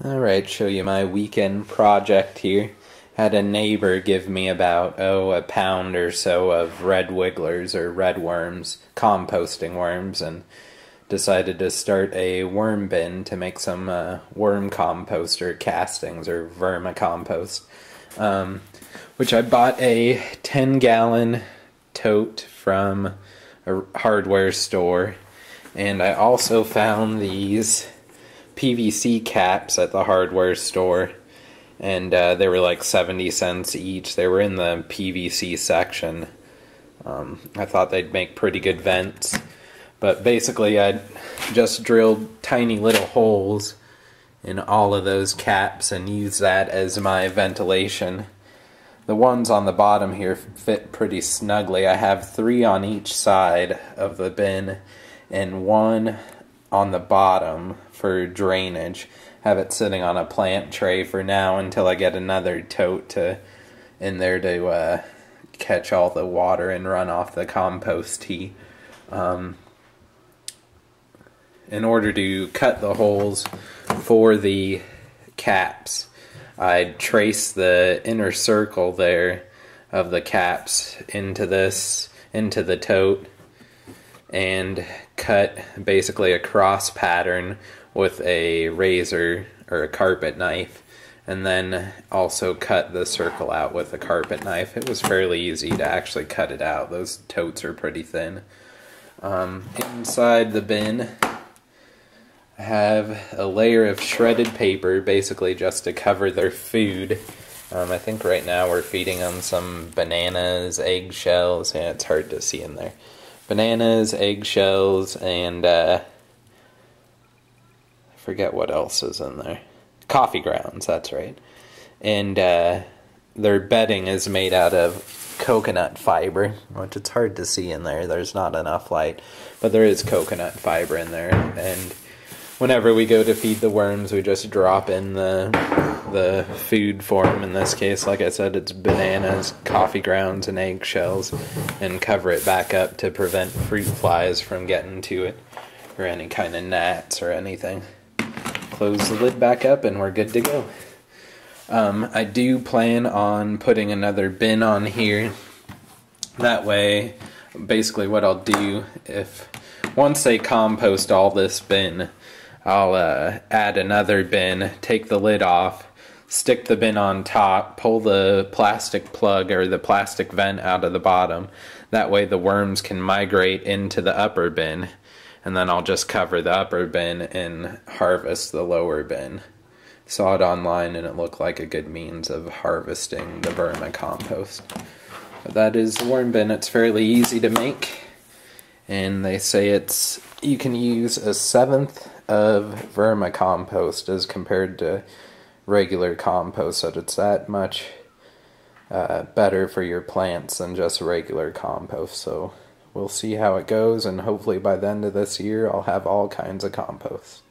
Alright, show you my weekend project here. Had a neighbor give me about, a pound or so of red wigglers or red worms, composting worms, and decided to start a worm bin to make some worm compost or castings or vermicompost. Which I bought a 10-gallon tote from a hardware store, and I also found these PVC caps at the hardware store, and they were like 70 cents each. They were in the PVC section. I thought they'd make pretty good vents, but basically I just drilled tiny little holes in all of those caps and used that as my ventilation. The ones on the bottom here fit pretty snugly. I have 3 on each side of the bin and 1 on the bottom for drainage. Have it sitting on a plant tray for now until I get another tote in there to catch all the water and run off the compost tea. In order to cut the holes for the caps, I'd trace the inner circle there of the caps into the tote, and cut basically a cross pattern with a razor or a carpet knife, and then also cut the circle out with a carpet knife. It was fairly easy to actually cut it out. Those totes are pretty thin. Inside the bin, I have a layer of shredded paper, basically just to cover their food. I think right now we're feeding them some bananas, eggshells. Yeah, it's hard to see in there. Bananas, eggshells, and I forget what else is in there. Coffee grounds, that's right. And their bedding is made out of coconut fiber, which it's hard to see in there. There's not enough light, but there is coconut fiber in there. And whenever we go to feed the worms, we just drop in the food for them. In this case, like I said, it's bananas, coffee grounds, and eggshells, and cover it back up to prevent fruit flies from getting to it, or any kind of gnats or anything. Close the lid back up and we're good to go. I do plan on putting another bin on here. That way, basically what I'll do, once they compost all this bin, I'll add another bin, take the lid off, stick the bin on top, pull the plastic plug or the plastic vent out of the bottom. That way the worms can migrate into the upper bin, and then I'll just cover the upper bin and harvest the lower bin. Saw it online and it looked like a good means of harvesting the vermicompost. But that is the worm bin. It's fairly easy to make, and they say you can use 1/7 of vermicompost as compared to regular compost, so it's that much better for your plants than just regular compost. So we'll see how it goes, and hopefully by the end of this year I'll have all kinds of compost.